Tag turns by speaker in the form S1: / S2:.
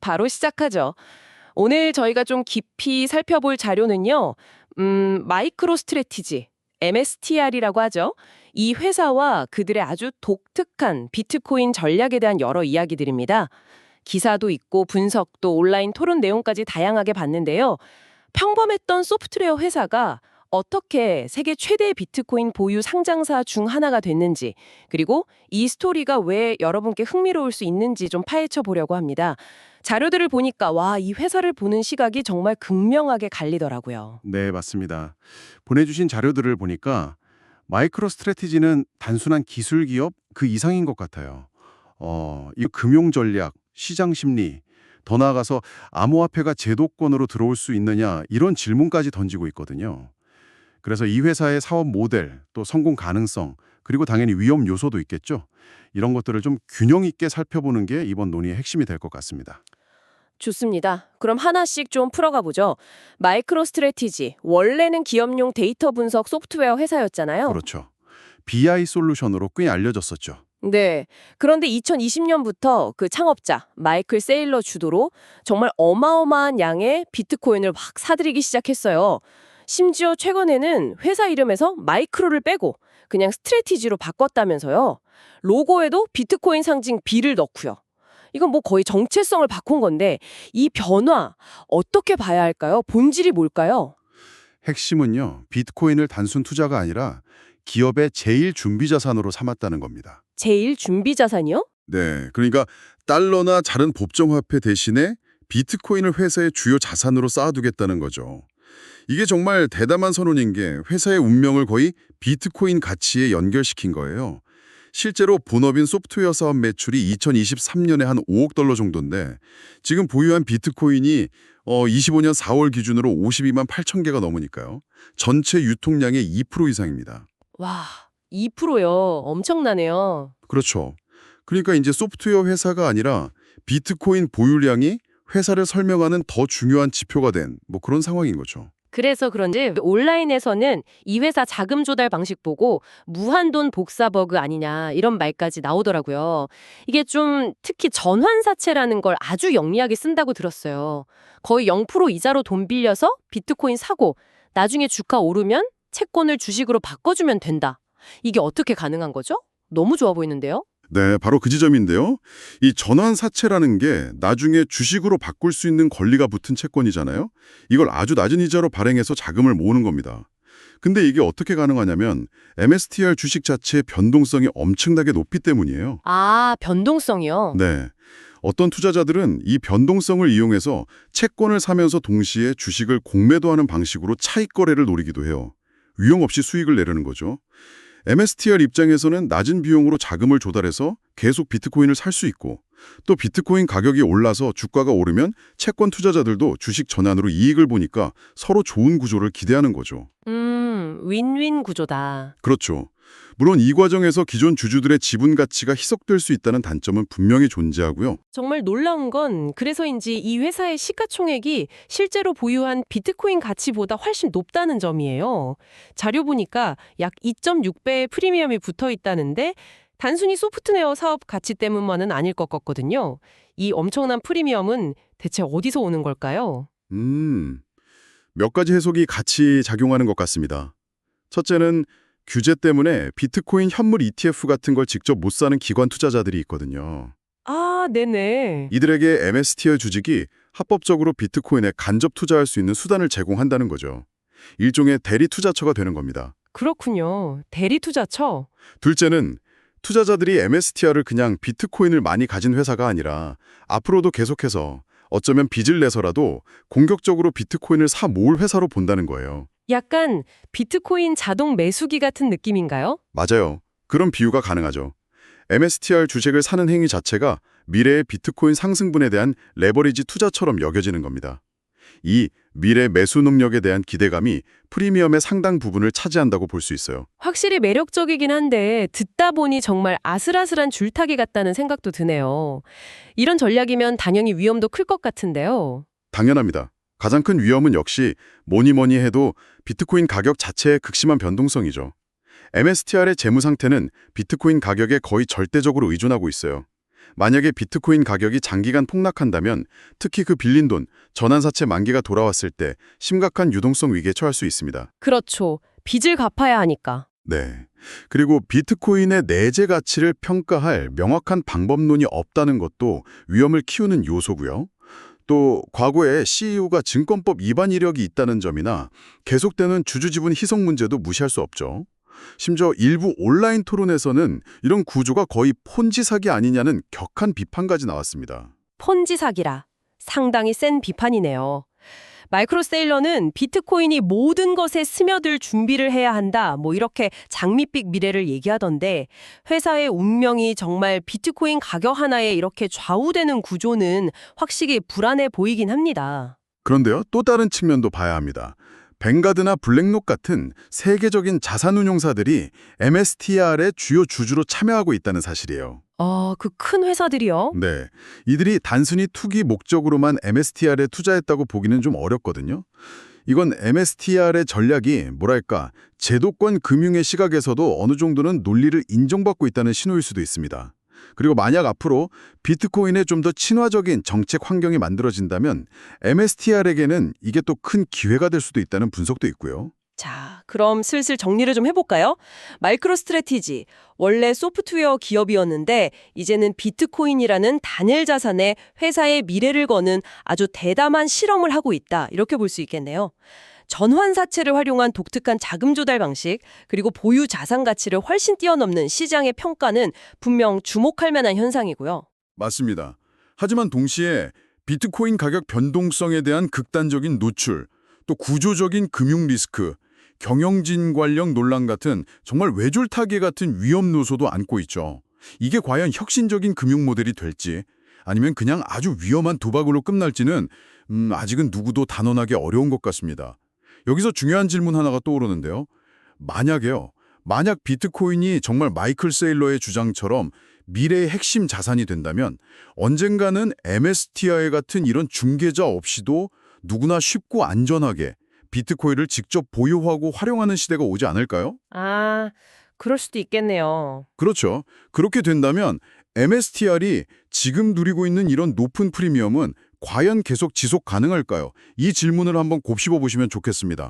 S1: 바로 시작하죠. 오늘 저희가 좀 깊이 살펴볼 자료는요. 마이크로 스트래티지, MSTR이라고 하죠. 이 회사와 그들의 아주 독특한 비트코인 전략에 대한 여러 이야기들입니다. 기사도 있고 분석도 온라인 토론 내용까지 다양하게 봤는데요. 평범했던 소프트웨어 회사가 어떻게 세계 최대 비트코인 보유 상장사 중 하나가 됐는지, 그리고 이 스토리가 왜 여러분께 흥미로울 수 있는지 좀 파헤쳐 보려고 합니다. 자료들을 보니까 와, 이 회사를 보는 시각이 정말 극명하게 갈리더라고요.
S2: 네, 맞습니다. 보내주신 자료들을 보니까 마이크로 스트래티지는 단순한 기술 기업 그 이상인 것 같아요. 이 금융 전략, 시장 심리, 더 나아가서 암호화폐가 제도권으로 들어올 수 있느냐 이런 질문까지 던지고 있거든요. 그래서 이 회사의 사업 모델, 또 성공 가능성, 그리고 당연히 위험 요소도 있겠죠. 이런 것들을 좀 균형 있게 살펴보는 게 이번 논의의 핵심이 될 것 같습니다.
S1: 좋습니다. 그럼 하나씩 좀 풀어가 보죠. 마이크로 스트래티지, 원래는 기업용 데이터 분석 소프트웨어 회사였잖아요.
S2: 그렇죠. BI 솔루션으로 꽤 알려졌었죠.
S1: 네. 그런데 2020년부터 그 창업자 마이클 세일러 주도로 정말 어마어마한 양의 비트코인을 막 사들이기 시작했어요. 심지어 최근에는 회사 이름에서 마이크로를 빼고 그냥 스트래티지로 바꿨다면서요. 로고에도 비트코인 상징 B를 넣고요. 이건 뭐 거의 정체성을 바꾼 건데 이 변화 어떻게 봐야 할까요? 본질이 뭘까요?
S2: 핵심은요, 비트코인을 단순 투자가 아니라 기업의 제일 준비 자산으로 삼았다는 겁니다.
S1: 제일 준비 자산이요?
S2: 네, 그러니까 달러나 다른 법정 화폐 대신에 비트코인을 회사의 주요 자산으로 쌓아두겠다는 거죠. 이게 정말 대담한 선언인 게 회사의 운명을 거의 비트코인 가치에 연결시킨 거예요. 실제로 본업인 소프트웨어 사업 매출이 2023년에 한 5억 달러 정도인데 지금 보유한 비트코인이 25년 4월 기준으로 52만 8천 개가 넘으니까요. 전체 유통량의 2% 이상입니다.
S1: 와, 2%요. 엄청나네요.
S2: 그렇죠. 그러니까 이제 소프트웨어 회사가 아니라 비트코인 보유량이 회사를 설명하는 더 중요한 지표가 된 뭐 그런 상황인 거죠.
S1: 그래서 그런지 온라인에서는 이 회사 자금 조달 방식 보고 무한돈 복사 버그 아니냐 이런 말까지 나오더라고요. 이게 좀 특히 전환사채라는 걸 아주 영리하게 쓴다고 들었어요. 거의 0% 이자로 돈 빌려서 비트코인 사고 나중에 주가 오르면 채권을 주식으로 바꿔주면 된다. 이게 어떻게 가능한 거죠? 너무 좋아 보이는데요?
S2: 네, 바로 그 지점인데요. 이 전환사채라는 게 나중에 주식으로 바꿀 수 있는 권리가 붙은 채권이잖아요. 이걸 아주 낮은 이자로 발행해서 자금을 모으는 겁니다. 근데 이게 어떻게 가능하냐면 MSTR 주식 자체의 변동성이 엄청나게 높기 때문이에요.
S1: 아, 변동성이요?
S2: 네. 어떤 투자자들은 이 변동성을 이용해서 채권을 사면서 동시에 주식을 공매도 하는 방식으로 차익 거래를 노리기도 해요. 위험 없이 수익을 내려는 거죠. MSTR 입장에서는 낮은 비용으로 자금을 조달해서 계속 비트코인을 살 수 있고 또 비트코인 가격이 올라서 주가가 오르면 채권 투자자들도 주식 전환으로 이익을 보니까 서로 좋은 구조를 기대하는 거죠.
S1: 윈윈 구조다.
S2: 그렇죠. 물론 이 과정에서 기존 주주들의 지분 가치가 희석될 수 있다는 단점은 분명히 존재하고요.
S1: 정말 놀라운 건 그래서인지 이 회사의 시가총액이 실제로 보유한 비트코인 가치보다 훨씬 높다는 점이에요. 자료 보니까 약 2.6배의 프리미엄이 붙어 있다는데 단순히 소프트웨어 사업 가치 때문만은 아닐 것 같거든요. 이 엄청난 프리미엄은 대체 어디서 오는 걸까요?
S2: 몇 가지 해석이 같이 작용하는 것 같습니다. 첫째는 규제 때문에 비트코인 현물 ETF 같은 걸 직접 못 사는 기관 투자자들이 있거든요.
S1: 아, 네네.
S2: 이들에게 MSTR 주식이 합법적으로 비트코인에 간접 투자할 수 있는 수단을 제공한다는 거죠. 일종의 대리 투자처가 되는 겁니다.
S1: 그렇군요. 대리 투자처?
S2: 둘째는 투자자들이 MSTR을 그냥 비트코인을 많이 가진 회사가 아니라 앞으로도 계속해서 어쩌면 빚을 내서라도 공격적으로 비트코인을 사 모을 회사로 본다는 거예요.
S1: 약간 비트코인 자동 매수기 같은 느낌인가요?
S2: 맞아요. 그런 비유가 가능하죠. MSTR 주식을 사는 행위 자체가 미래의 비트코인 상승분에 대한 레버리지 투자처럼 여겨지는 겁니다. 이 미래 매수 능력에 대한 기대감이 프리미엄의 상당 부분을 차지한다고 볼 수 있어요.
S1: 확실히 매력적이긴 한데 듣다 보니 정말 아슬아슬한 줄타기 같다는 생각도 드네요. 이런 전략이면 당연히 위험도 클 것 같은데요.
S2: 당연합니다. 가장 큰 위험은 역시 뭐니 해도 비트코인 가격 자체의 극심한 변동성이죠. MSTR의 재무 상태는 비트코인 가격에 거의 절대적으로 의존하고 있어요. 만약에 비트코인 가격이 장기간 폭락한다면 특히 그 빌린 돈, 전환사채 만기가 돌아왔을 때 심각한 유동성 위기에 처할 수 있습니다.
S1: 그렇죠. 빚을 갚아야 하니까.
S2: 네. 그리고 비트코인의 내재 가치를 평가할 명확한 방법론이 없다는 것도 위험을 키우는 요소고요. 또 과거에 CEO가 증권법 위반 이력이 있다는 점이나 계속되는 주주지분 희석 문제도 무시할 수 없죠. 심지어 일부 온라인 토론에서는 이런 구조가 거의 폰지 사기 아니냐는 격한 비판까지 나왔습니다.
S1: 폰지 사기라. 상당히 센 비판이네요. 마이크로 세일러는 비트코인이 모든 것에 스며들 준비를 해야 한다. 이렇게 장밋빛 미래를 얘기하던데 회사의 운명이 정말 비트코인 가격 하나에 이렇게 좌우되는 구조는 확실히 불안해 보이긴 합니다.
S2: 그런데요, 또 다른 측면도 봐야 합니다. 뱅가드나 블랙록 같은 세계적인 자산운용사들이 MSTR의 주요 주주로 참여하고 있다는 사실이에요.
S1: 그 큰 회사들이요?
S2: 네, 이들이 단순히 투기 목적으로만 MSTR에 투자했다고 보기는 좀 어렵거든요. 이건 MSTR의 전략이 뭐랄까 제도권 금융의 시각에서도 어느 정도는 논리를 인정받고 있다는 신호일 수도 있습니다. 그리고 만약 앞으로 비트코인에 좀 더 친화적인 정책 환경이 만들어진다면 MSTR에게는 이게 또 큰 기회가 될 수도 있다는 분석도 있고요.
S1: 자, 그럼 슬슬 정리를 좀 해볼까요? 마이크로 스트래티지, 원래 소프트웨어 기업이었는데 이제는 비트코인이라는 단일 자산에 회사의 미래를 거는 아주 대담한 실험을 하고 있다. 이렇게 볼 수 있겠네요. 전환사채를 활용한 독특한 자금 조달 방식, 그리고 보유 자산 가치를 훨씬 뛰어넘는 시장의 평가는 분명 주목할 만한 현상이고요.
S2: 맞습니다. 하지만 동시에 비트코인 가격 변동성에 대한 극단적인 노출, 또 구조적인 금융 리스크, 경영진 관련 논란 같은 정말 외줄타기 같은 위험 요소도 안고 있죠. 이게 과연 혁신적인 금융 모델이 될지 아니면 그냥 아주 위험한 도박으로 끝날지는 아직은 누구도 단언하기 어려운 것 같습니다. 여기서 중요한 질문 하나가 떠오르는데요. 만약 비트코인이 정말 마이클 세일러의 주장처럼 미래의 핵심 자산이 된다면 언젠가는 MSTI 같은 이런 중개자 없이도 누구나 쉽고 안전하게 비트코인을 직접 보유하고 활용하는 시대가 오지 않을까요?
S1: 그럴 수도 있겠네요.
S2: 그렇죠. 그렇게 된다면 MSTR이 지금 누리고 있는 이런 높은 프리미엄은 과연 계속 지속 가능할까요? 이 질문을 한번 곱씹어 보시면 좋겠습니다.